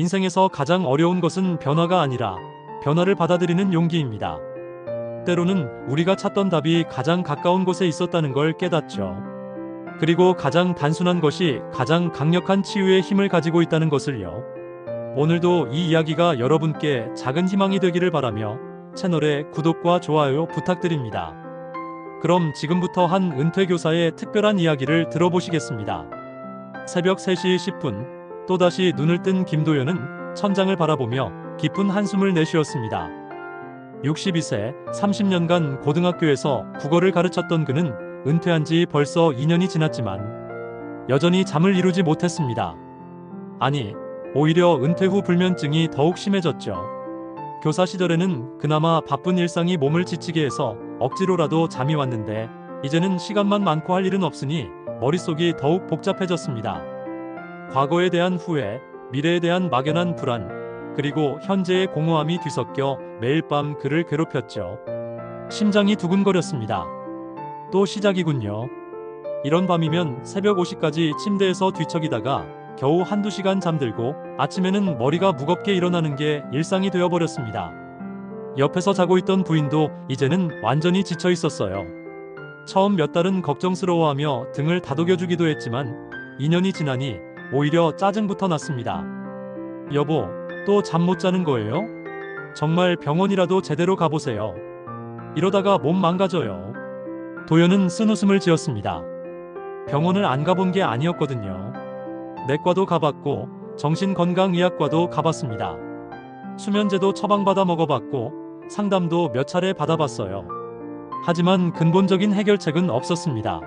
인생에서 가장 어려운 것은 변화가 아니라 변화를 받아들이는 용기입니다. 때로는 우리가 찾던 답이 가장 가까운 곳에 있었다는 걸 깨닫죠. 그리고 가장 단순한 것이 가장 강력한 치유의 힘을 가지고 있다는 것을요. 오늘도 이 이야기가 여러분께 작은 희망이 되기를 바라며 채널에 구독과 좋아요 부탁드립니다. 그럼 지금부터 한 은퇴교사의 특별한 이야기를 들어보시겠습니다. 새벽 3시 10분, 또다시 눈을 뜬 김도연은 천장을 바라보며 깊은 한숨을 내쉬었습니다. 62세, 30년간 고등학교에서 국어를 가르쳤던 그는 은퇴한 지 벌써 2년이 지났지만 여전히 잠을 이루지 못했습니다. 아니, 오히려 은퇴 후 불면증이 더욱 심해졌죠. 교사 시절에는 그나마 바쁜 일상이 몸을 지치게 해서 억지로라도 잠이 왔는데 이제는 시간만 많고 할 일은 없으니 머릿속이 더욱 복잡해졌습니다. 과거에 대한 후회, 미래에 대한 막연한 불안, 그리고 현재의 공허함이 뒤섞여 매일 밤 그를 괴롭혔죠. 심장이 두근거렸습니다. 또 시작이군요. 이런 밤이면 새벽 5시까지 침대에서 뒤척이다가 겨우 한두 시간 잠들고 아침에는 머리가 무겁게 일어나는 게 일상이 되어버렸습니다. 옆에서 자고 있던 부인도 이제는 완전히 지쳐 있었어요. 처음 몇 달은 걱정스러워하며 등을 다독여주기도 했지만 2년이 지나니 오히려 짜증부터 났습니다. 여보, 또 잠 못 자는 거예요? 정말 병원이라도 제대로 가보세요. 이러다가 몸 망가져요. 도연은 쓴웃음을 지었습니다. 병원을 안 가본 게 아니었거든요. 내과도 가봤고 정신건강의학과도 가봤습니다. 수면제도 처방받아 먹어봤고 상담도 몇 차례 받아봤어요. 하지만 근본적인 해결책은 없었습니다.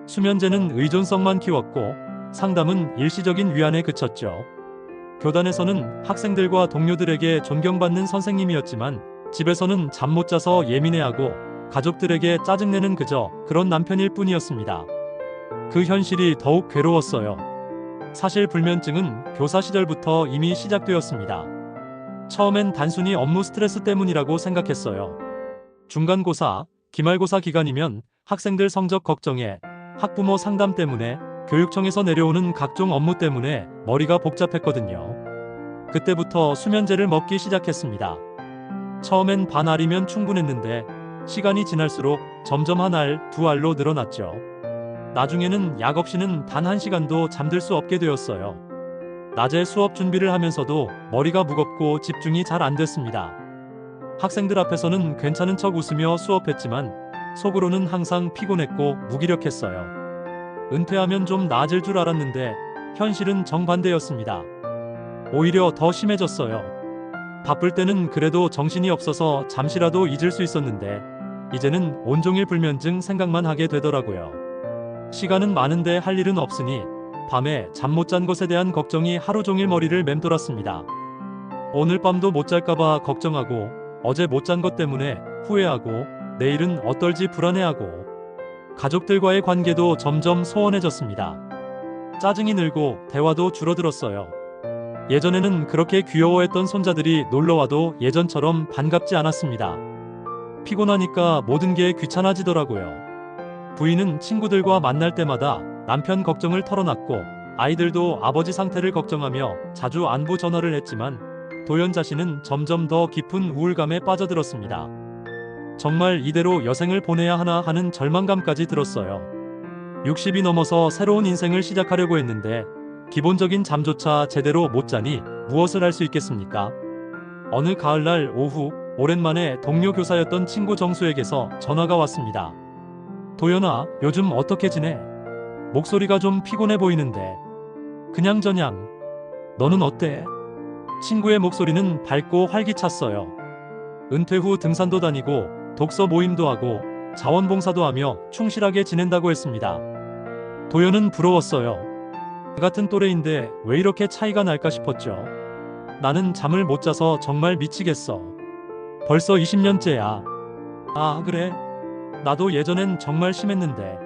수면제는 의존성만 키웠고 상담은 일시적인 위안에 그쳤죠. 교단에서는 학생들과 동료들에게 존경받는 선생님이었지만 집에서는 잠 못 자서 예민해하고 가족들에게 짜증내는 그저 그런 남편일 뿐이었습니다. 그 현실이 더욱 괴로웠어요. 사실 불면증은 교사 시절부터 이미 시작되었습니다. 처음엔 단순히 업무 스트레스 때문이라고 생각했어요. 중간고사, 기말고사 기간이면 학생들 성적 걱정에, 학부모 상담 때문에, 교육청에서 내려오는 각종 업무 때문에 머리가 복잡했거든요. 그때부터 수면제를 먹기 시작했습니다. 처음엔 반 알이면 충분했는데 시간이 지날수록 점점 한 알, 두 알로 늘어났죠. 나중에는 약 없이는 단 1시간도 잠들 수 없게 되었어요. 낮에 수업 준비를 하면서도 머리가 무겁고 집중이 잘 안 됐습니다. 학생들 앞에서는 괜찮은 척 웃으며 수업했지만 속으로는 항상 피곤했고 무기력했어요. 은퇴하면 좀 나아질 줄 알았는데 현실은 정반대였습니다. 오히려 더 심해졌어요. 바쁠 때는 그래도 정신이 없어서 잠시라도 잊을 수 있었는데 이제는 온종일 불면증 생각만 하게 되더라고요. 시간은 많은데 할 일은 없으니 밤에 잠 못 잔 것에 대한 걱정이 하루 종일 머리를 맴돌았습니다. 오늘 밤도 못 잘까봐 걱정하고 어제 못 잔 것 때문에 후회하고 내일은 어떨지 불안해하고 가족들과의 관계도 점점 소원해졌습니다. 짜증이 늘고 대화도 줄어들었어요. 예전에는 그렇게 귀여워했던 손자들이 놀러와도 예전처럼 반갑지 않았습니다. 피곤하니까 모든 게 귀찮아지더라고요. 부인은 친구들과 만날 때마다 남편 걱정을 털어놨고 아이들도 아버지 상태를 걱정하며 자주 안부 전화를 했지만 도연 자신은 점점 더 깊은 우울감에 빠져들었습니다. 정말 이대로 여생을 보내야 하나 하는 절망감까지 들었어요. 60이 넘어서 새로운 인생을 시작하려고 했는데 기본적인 잠조차 제대로 못 자니 무엇을 할 수 있겠습니까? 어느 가을날 오후 오랜만에 동료 교사였던 친구 정수에게서 전화가 왔습니다. 도연아, 요즘 어떻게 지내? 목소리가 좀 피곤해 보이는데. 그냥저냥. 너는 어때? 친구의 목소리는 밝고 활기찼어요. 은퇴 후 등산도 다니고 독서 모임도 하고 자원봉사도 하며 충실하게 지낸다고 했습니다. 도연은 부러웠어요. 같은 또래인데 왜 이렇게 차이가 날까 싶었죠. 나는 잠을 못 자서 정말 미치겠어. 벌써 20년째야. 아, 그래? 나도 예전엔 정말 심했는데.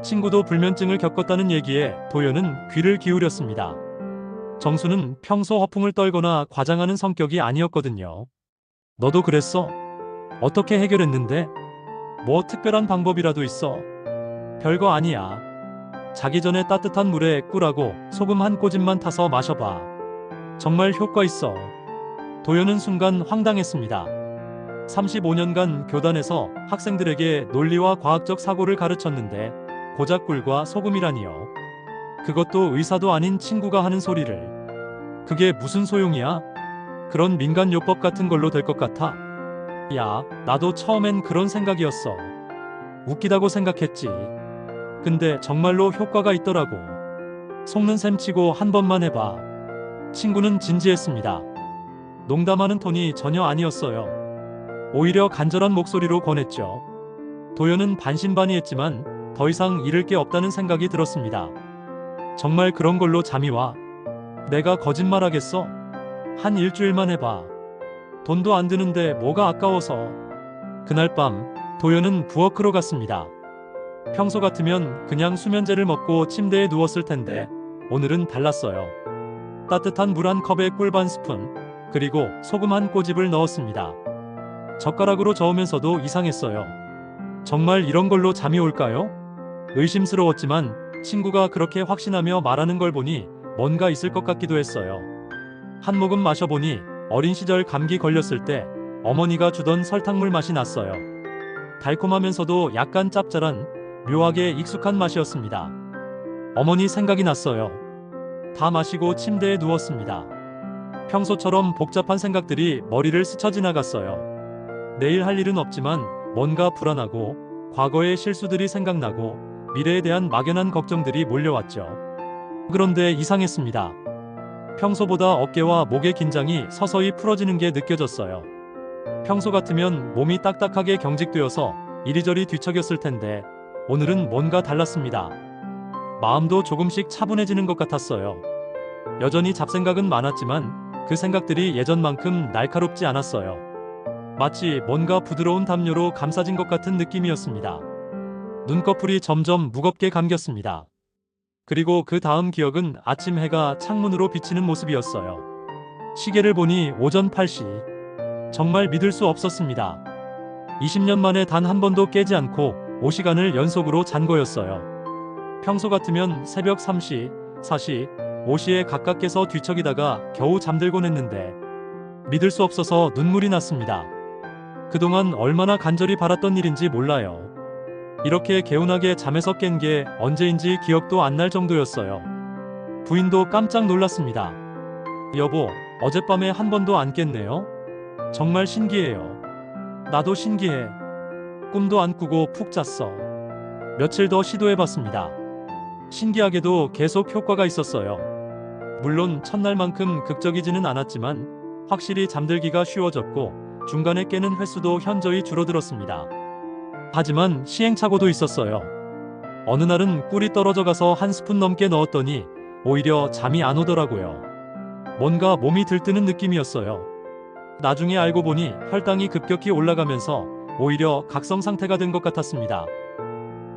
친구도 불면증을 겪었다는 얘기에 도연은 귀를 기울였습니다. 정수는 평소 허풍을 떨거나 과장하는 성격이 아니었거든요. 너도 그랬어? 어떻게 해결했는데? 뭐 특별한 방법이라도 있어? 별거 아니야. 자기 전에 따뜻한 물에 꿀하고 소금 한 꼬집만 타서 마셔봐. 정말 효과 있어. 도연은 순간 황당했습니다. 35년간 교단에서 학생들에게 논리와 과학적 사고를 가르쳤는데 고작 꿀과 소금이라니요. 그것도 의사도 아닌 친구가 하는 소리를. 그게 무슨 소용이야? 그런 민간요법 같은 걸로 될 것 같아? 야, 나도 처음엔 그런 생각이었어. 웃기다고 생각했지. 근데 정말로 효과가 있더라고. 속는 셈 치고 한 번만 해봐. 친구는 진지했습니다. 농담하는 톤이 전혀 아니었어요. 오히려 간절한 목소리로 권했죠. 도연은 반신반의했지만 더 이상 잃을 게 없다는 생각이 들었습니다. 정말 그런 걸로 잠이 와? 내가 거짓말하겠어? 한 일주일만 해봐. 돈도 안 드는데 뭐가 아까워서. 그날 밤 도연은 부엌으로 갔습니다. 평소 같으면 그냥 수면제를 먹고 침대에 누웠을 텐데 오늘은 달랐어요. 따뜻한 물 한 컵에 꿀 반 스푼, 그리고 소금 한 꼬집을 넣었습니다. 젓가락으로 저으면서도 이상했어요. 정말 이런 걸로 잠이 올까요? 의심스러웠지만 친구가 그렇게 확신하며 말하는 걸 보니 뭔가 있을 것 같기도 했어요. 한 모금 마셔보니 어린 시절 감기 걸렸을 때 어머니가 주던 설탕물 맛이 났어요. 달콤하면서도 약간 짭짤한 묘하게 익숙한 맛이었습니다. 어머니 생각이 났어요. 다 마시고 침대에 누웠습니다. 평소처럼 복잡한 생각들이 머리를 스쳐 지나갔어요. 내일 할 일은 없지만 뭔가 불안하고 과거의 실수들이 생각나고 미래에 대한 막연한 걱정들이 몰려왔죠. 그런데 이상했습니다. 평소보다 어깨와 목의 긴장이 서서히 풀어지는 게 느껴졌어요. 평소 같으면 몸이 딱딱하게 경직되어서 이리저리 뒤척였을 텐데 오늘은 뭔가 달랐습니다. 마음도 조금씩 차분해지는 것 같았어요. 여전히 잡생각은 많았지만 그 생각들이 예전만큼 날카롭지 않았어요. 마치 뭔가 부드러운 담요로 감싸진 것 같은 느낌이었습니다. 눈꺼풀이 점점 무겁게 감겼습니다. 그리고 그 다음 기억은 아침 해가 창문으로 비치는 모습이었어요. 시계를 보니 오전 8시. 정말 믿을 수 없었습니다. 20년 만에 단 한 번도 깨지 않고 5시간을 연속으로 잔 거였어요. 평소 같으면 새벽 3시, 4시, 5시에 각각 깨서 뒤척이다가 겨우 잠들곤 했는데 믿을 수 없어서 눈물이 났습니다. 그동안 얼마나 간절히 바랐던 일인지 몰라요. 이렇게 개운하게 잠에서 깬 게 언제인지 기억도 안 날 정도였어요. 부인도 깜짝 놀랐습니다. 여보, 어젯밤에 한 번도 안 깼네요? 정말 신기해요. 나도 신기해. 꿈도 안 꾸고 푹 잤어. 며칠 더 시도해봤습니다. 신기하게도 계속 효과가 있었어요. 물론 첫날만큼 극적이지는 않았지만 확실히 잠들기가 쉬워졌고 중간에 깨는 횟수도 현저히 줄어들었습니다. 하지만 시행착오도 있었어요. 어느 날은 꿀이 떨어져 가서 한 스푼 넘게 넣었더니 오히려 잠이 안 오더라고요. 뭔가 몸이 들뜨는 느낌이었어요. 나중에 알고 보니 혈당이 급격히 올라가면서 오히려 각성 상태가 된 것 같았습니다.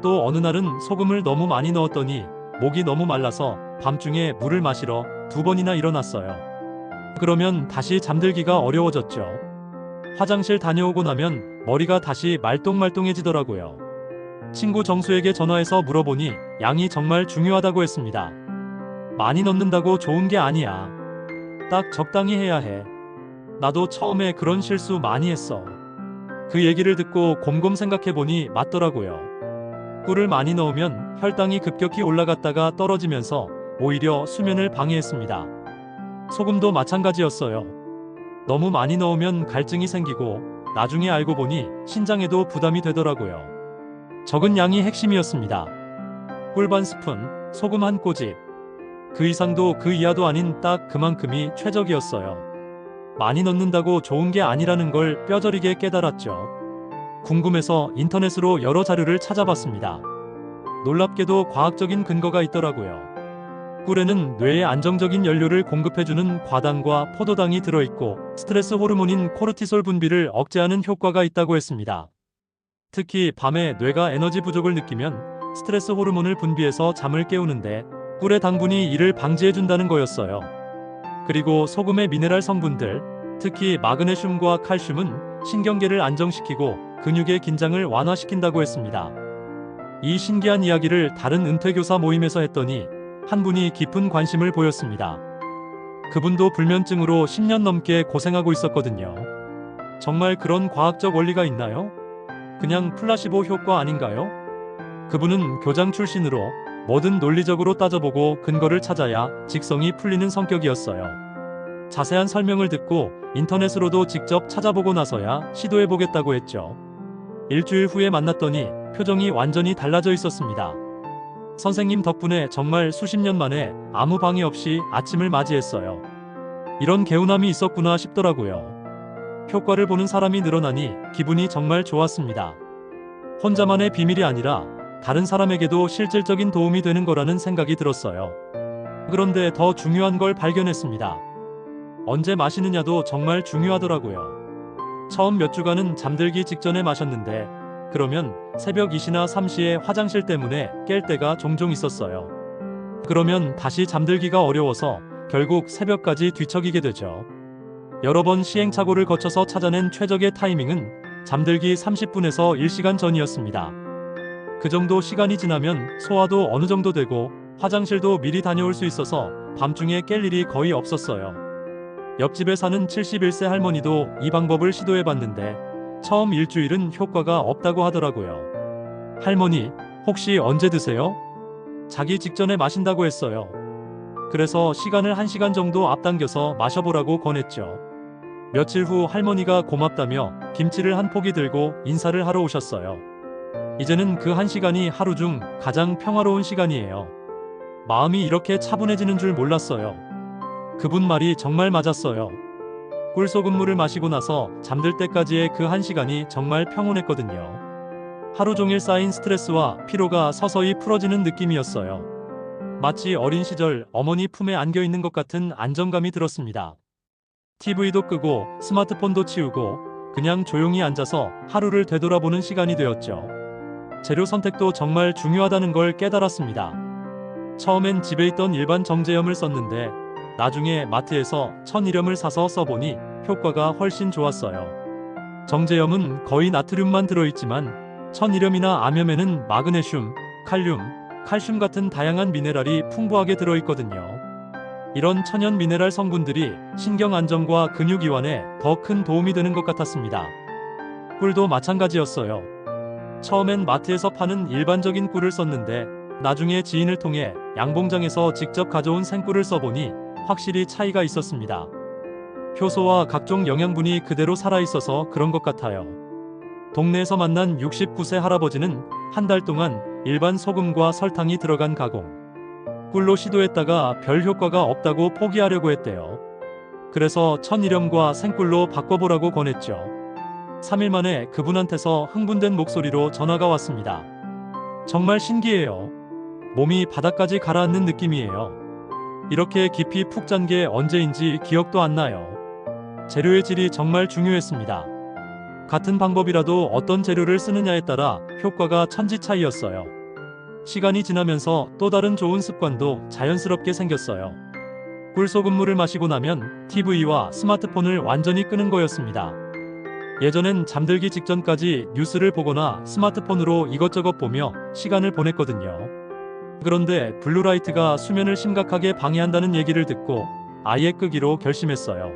또 어느 날은 소금을 너무 많이 넣었더니 목이 너무 말라서 밤중에 물을 마시러 2번이나 일어났어요. 그러면 다시 잠들기가 어려워졌죠. 화장실 다녀오고 나면 머리가 다시 말똥말똥해지더라고요. 친구 정수에게 전화해서 물어보니 양이 정말 중요하다고 했습니다. 많이 넣는다고 좋은 게 아니야. 딱 적당히 해야 해. 나도 처음에 그런 실수 많이 했어. 그 얘기를 듣고 곰곰 생각해보니 맞더라고요. 꿀을 많이 넣으면 혈당이 급격히 올라갔다가 떨어지면서 오히려 수면을 방해했습니다. 소금도 마찬가지였어요. 너무 많이 넣으면 갈증이 생기고 나중에 알고 보니 신장에도 부담이 되더라고요. 적은 양이 핵심이었습니다. 꿀 반 스푼, 소금 한 꼬집. 그 이상도 그 이하도 아닌 딱 그만큼이 최적이었어요. 많이 넣는다고 좋은 게 아니라는 걸 뼈저리게 깨달았죠. 궁금해서 인터넷으로 여러 자료를 찾아봤습니다. 놀랍게도 과학적인 근거가 있더라고요. 꿀에는 뇌에 안정적인 연료를 공급해주는 과당과 포도당이 들어있고 스트레스 호르몬인 코르티솔 분비를 억제하는 효과가 있다고 했습니다. 특히 밤에 뇌가 에너지 부족을 느끼면 스트레스 호르몬을 분비해서 잠을 깨우는데 꿀의 당분이 이를 방지해준다는 거였어요. 그리고 소금의 미네랄 성분들, 특히 마그네슘과 칼슘은 신경계를 안정시키고 근육의 긴장을 완화시킨다고 했습니다. 이 신기한 이야기를 다른 은퇴교사 모임에서 했더니 한 분이 깊은 관심을 보였습니다. 그분도 불면증으로 10년 넘게 고생하고 있었거든요. 정말 그런 과학적 원리가 있나요? 그냥 플라시보 효과 아닌가요? 그분은 교장 출신으로 뭐든 논리적으로 따져보고 근거를 찾아야 직성이 풀리는 성격이었어요. 자세한 설명을 듣고 인터넷으로도 직접 찾아보고 나서야 시도해보겠다고 했죠. 일주일 후에 만났더니 표정이 완전히 달라져 있었습니다. 선생님 덕분에 정말 수십 년 만에 아무 방해 없이 아침을 맞이했어요. 이런 개운함이 있었구나 싶더라고요. 효과를 보는 사람이 늘어나니 기분이 정말 좋았습니다. 혼자만의 비밀이 아니라 다른 사람에게도 실질적인 도움이 되는 거라는 생각이 들었어요. 그런데 더 중요한 걸 발견했습니다. 언제 마시느냐도 정말 중요하더라고요. 처음 몇 주간은 잠들기 직전에 마셨는데 그러면 새벽 2시나 3시에 화장실 때문에 깰 때가 종종 있었어요. 그러면 다시 잠들기가 어려워서 결국 새벽까지 뒤척이게 되죠. 여러 번 시행착오를 거쳐서 찾아낸 최적의 타이밍은 잠들기 30분에서 1시간 전이었습니다. 그 정도 시간이 지나면 소화도 어느 정도 되고 화장실도 미리 다녀올 수 있어서 밤중에 깰 일이 거의 없었어요. 옆집에 사는 71세 할머니도 이 방법을 시도해봤는데 처음 일주일은 효과가 없다고 하더라고요. 할머니, 혹시 언제 드세요? 자기 직전에 마신다고 했어요. 그래서 시간을 1시간 정도 앞당겨서 마셔보라고 권했죠. 며칠 후 할머니가 고맙다며 김치를 한 포기 들고 인사를 하러 오셨어요. 이제는 그 1시간이 하루 중 가장 평화로운 시간이에요. 마음이 이렇게 차분해지는 줄 몰랐어요. 그분 말이 정말 맞았어요. 꿀소금물을 마시고 나서 잠들 때까지의 그 1시간이 정말 평온했거든요. 하루 종일 쌓인 스트레스와 피로가 서서히 풀어지는 느낌이었어요. 마치 어린 시절 어머니 품에 안겨 있는 것 같은 안정감이 들었습니다. TV도 끄고 스마트폰도 치우고 그냥 조용히 앉아서 하루를 되돌아보는 시간이 되었죠. 재료 선택도 정말 중요하다는 걸 깨달았습니다. 처음엔 집에 있던 일반 정제염을 썼는데 나중에 마트에서 천일염을 사서 써보니 효과가 훨씬 좋았어요. 정제염은 거의 나트륨만 들어있지만 천일염이나 암염에는 마그네슘, 칼슘 같은 다양한 미네랄이 풍부하게 들어있거든요. 이런 천연 미네랄 성분들이 신경 안정과 근육 이완에 더 큰 도움이 되는 것 같았습니다. 꿀도 마찬가지였어요. 처음엔 마트에서 파는 일반적인 꿀을 썼는데 나중에 지인을 통해 양봉장에서 직접 가져온 생꿀을 써보니 확실히 차이가 있었습니다. 효소와 각종 영양분이 그대로 살아있어서 그런 것 같아요. 동네에서 만난 69세 할아버지는 한 달 동안 일반 소금과 설탕이 들어간 가공 꿀로 시도했다가 별 효과가 없다고 포기하려고 했대요. 그래서 천일염과 생꿀로 바꿔보라고 권했죠. 3일 만에 그분한테서 흥분된 목소리로 전화가 왔습니다. 정말 신기해요. 몸이 바닥까지 가라앉는 느낌이에요. 이렇게 깊이 푹 잔 게 언제인지 기억도 안 나요. 재료의 질이 정말 중요했습니다. 같은 방법이라도 어떤 재료를 쓰느냐에 따라 효과가 천지 차이였어요. 시간이 지나면서 또 다른 좋은 습관도 자연스럽게 생겼어요. 꿀소금물을 마시고 나면 TV와 스마트폰을 완전히 끄는 거였습니다. 예전엔 잠들기 직전까지 뉴스를 보거나 스마트폰으로 이것저것 보며 시간을 보냈거든요. 그런데 블루라이트가 수면을 심각하게 방해한다는 얘기를 듣고 아예 끄기로 결심했어요.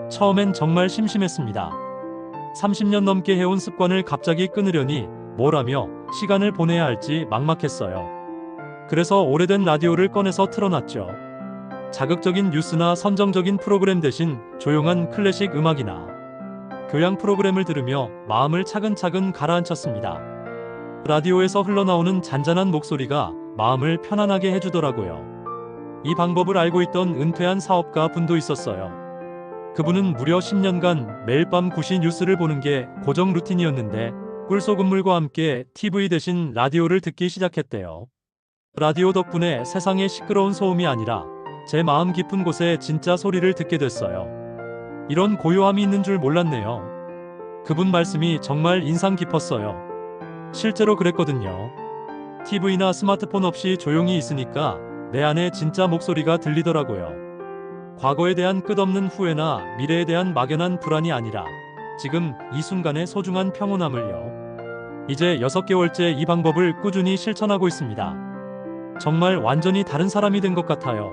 처음엔 정말 심심했습니다. 30년 넘게 해온 습관을 갑자기 끊으려니 뭘 하며 시간을 보내야 할지 막막했어요. 그래서 오래된 라디오를 꺼내서 틀어놨죠. 자극적인 뉴스나 선정적인 프로그램 대신 조용한 클래식 음악이나 교양 프로그램을 들으며 마음을 차근차근 가라앉혔습니다. 라디오에서 흘러나오는 잔잔한 목소리가 마음을 편안하게 해주더라고요. 이 방법을 알고 있던 은퇴한 사업가 분도 있었어요. 그분은 무려 10년간 매일 밤 9시 뉴스를 보는 게 고정 루틴이었는데 꿀소금물과 함께 TV 대신 라디오를 듣기 시작했대요. 라디오 덕분에 세상의 시끄러운 소음이 아니라 제 마음 깊은 곳에 진짜 소리를 듣게 됐어요. 이런 고요함이 있는 줄 몰랐네요. 그분 말씀이 정말 인상 깊었어요. 실제로 그랬거든요. TV나 스마트폰 없이 조용히 있으니까 내 안에 진짜 목소리가 들리더라고요. 과거에 대한 끝없는 후회나 미래에 대한 막연한 불안이 아니라 지금 이 순간의 소중한 평온함을요. 이제 6개월째 이 방법을 꾸준히 실천하고 있습니다. 정말 완전히 다른 사람이 된 것 같아요.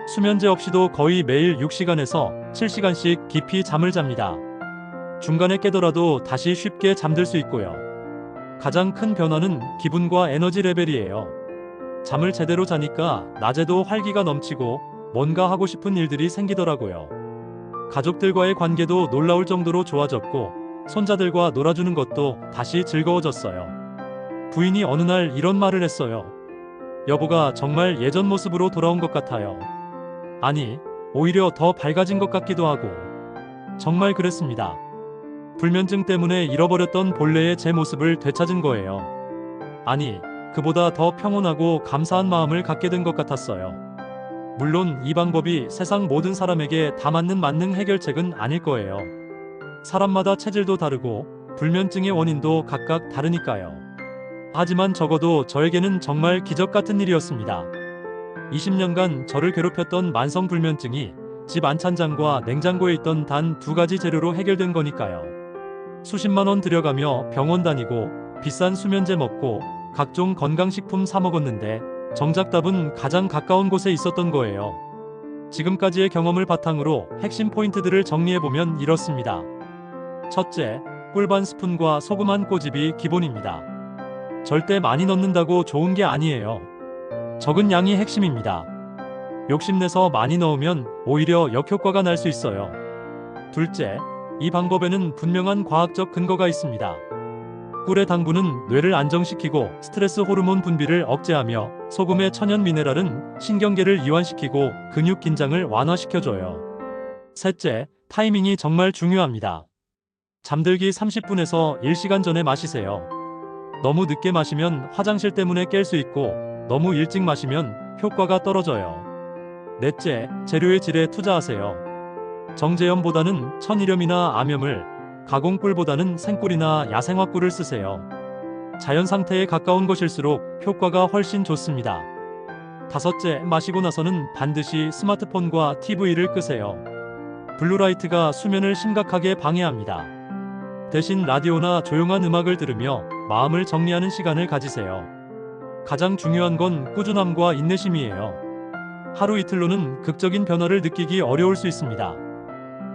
수면제 없이도 거의 매일 6시간에서 7시간씩 깊이 잠을 잡니다. 중간에 깨더라도 다시 쉽게 잠들 수 있고요. 가장 큰 변화는 기분과 에너지 레벨이에요. 잠을 제대로 자니까 낮에도 활기가 넘치고 뭔가 하고 싶은 일들이 생기더라고요. 가족들과의 관계도 놀라울 정도로 좋아졌고 손자들과 놀아주는 것도 다시 즐거워졌어요. 부인이 어느 날 이런 말을 했어요. 여보가 정말 예전 모습으로 돌아온 것 같아요. 아니, 오히려 더 밝아진 것 같기도 하고. 정말 그랬습니다. 불면증 때문에 잃어버렸던 본래의 제 모습을 되찾은 거예요. 아니, 그보다 더 평온하고 감사한 마음을 갖게 된 것 같았어요. 물론 이 방법이 세상 모든 사람에게 다 맞는 만능 해결책은 아닐 거예요. 사람마다 체질도 다르고 불면증의 원인도 각각 다르니까요. 하지만 적어도 저에게는 정말 기적 같은 일이었습니다. 20년간 저를 괴롭혔던 만성 불면증이 집 안찬장과 냉장고에 있던 단 2가지 재료로 해결된 거니까요. 수십만 원 들여가며 병원 다니고 비싼 수면제 먹고 각종 건강식품 사 먹었는데 정작 답은 가장 가까운 곳에 있었던 거예요. 지금까지의 경험을 바탕으로 핵심 포인트들을 정리해보면 이렇습니다. 첫째, 꿀 반 스푼과 소금 한 꼬집이 기본입니다. 절대 많이 넣는다고 좋은 게 아니에요. 적은 양이 핵심입니다. 욕심내서 많이 넣으면 오히려 역효과가 날 수 있어요. 둘째, 이 방법에는 분명한 과학적 근거가 있습니다. 꿀의 당분은 뇌를 안정시키고 스트레스 호르몬 분비를 억제하며 소금의 천연 미네랄은 신경계를 이완시키고 근육 긴장을 완화시켜줘요. 셋째, 타이밍이 정말 중요합니다. 잠들기 30분에서 1시간 전에 마시세요. 너무 늦게 마시면 화장실 때문에 깰 수 있고 너무 일찍 마시면 효과가 떨어져요. 넷째, 재료의 질에 투자하세요. 정제염보다는 천일염이나 암염을, 가공꿀보다는 생꿀이나 야생화 꿀을 쓰세요. 자연 상태에 가까운 것일수록 효과가 훨씬 좋습니다. 다섯째, 마시고 나서는 반드시 스마트폰과 TV를 끄세요. 블루라이트가 수면을 심각하게 방해합니다. 대신 라디오나 조용한 음악을 들으며 마음을 정리하는 시간을 가지세요. 가장 중요한 건 꾸준함과 인내심이에요. 하루 이틀로는 극적인 변화를 느끼기 어려울 수 있습니다.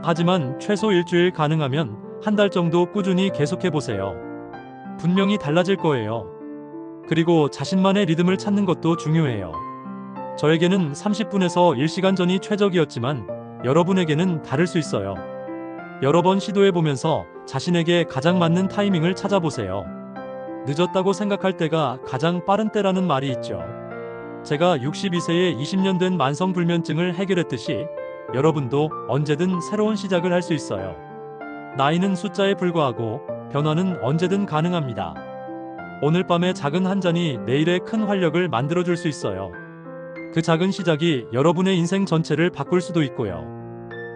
하지만 최소 일주일, 가능하면 한 달 정도 꾸준히 계속해보세요. 분명히 달라질 거예요. 그리고 자신만의 리듬을 찾는 것도 중요해요. 저에게는 30분에서 1시간 전이 최적이었지만 여러분에게는 다를 수 있어요. 여러 번 시도해보면서 자신에게 가장 맞는 타이밍을 찾아보세요. 늦었다고 생각할 때가 가장 빠른 때라는 말이 있죠. 제가 62세에 20년 된 만성 불면증을 해결했듯이 여러분도 언제든 새로운 시작을 할 수 있어요. 나이는 숫자에 불과하고 변화는 언제든 가능합니다. 오늘 밤의 작은 한 잔이 내일의 큰 활력을 만들어줄 수 있어요. 그 작은 시작이 여러분의 인생 전체를 바꿀 수도 있고요.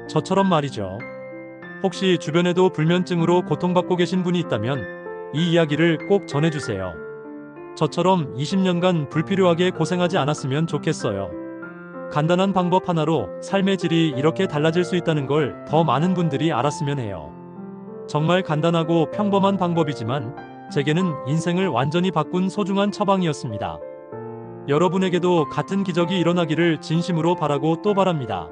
저처럼 말이죠. 혹시 주변에도 불면증으로 고통받고 계신 분이 있다면 이 이야기를 꼭 전해주세요. 저처럼 20년간 불필요하게 고생하지 않았으면 좋겠어요. 간단한 방법 하나로 삶의 질이 이렇게 달라질 수 있다는 걸 더 많은 분들이 알았으면 해요. 정말 간단하고 평범한 방법이지만 제게는 인생을 완전히 바꾼 소중한 처방이었습니다. 여러분에게도 같은 기적이 일어나기를 진심으로 바라고 또 바랍니다.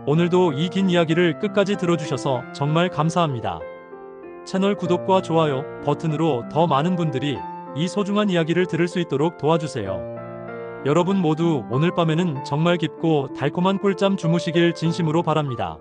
오늘도 이 긴 이야기를 끝까지 들어주셔서 정말 감사합니다. 채널 구독과 좋아요 버튼으로 더 많은 분들이 이 소중한 이야기를 들을 수 있도록 도와주세요. 여러분 모두 오늘 밤에는 정말 깊고 달콤한 꿀잠 주무시길 진심으로 바랍니다.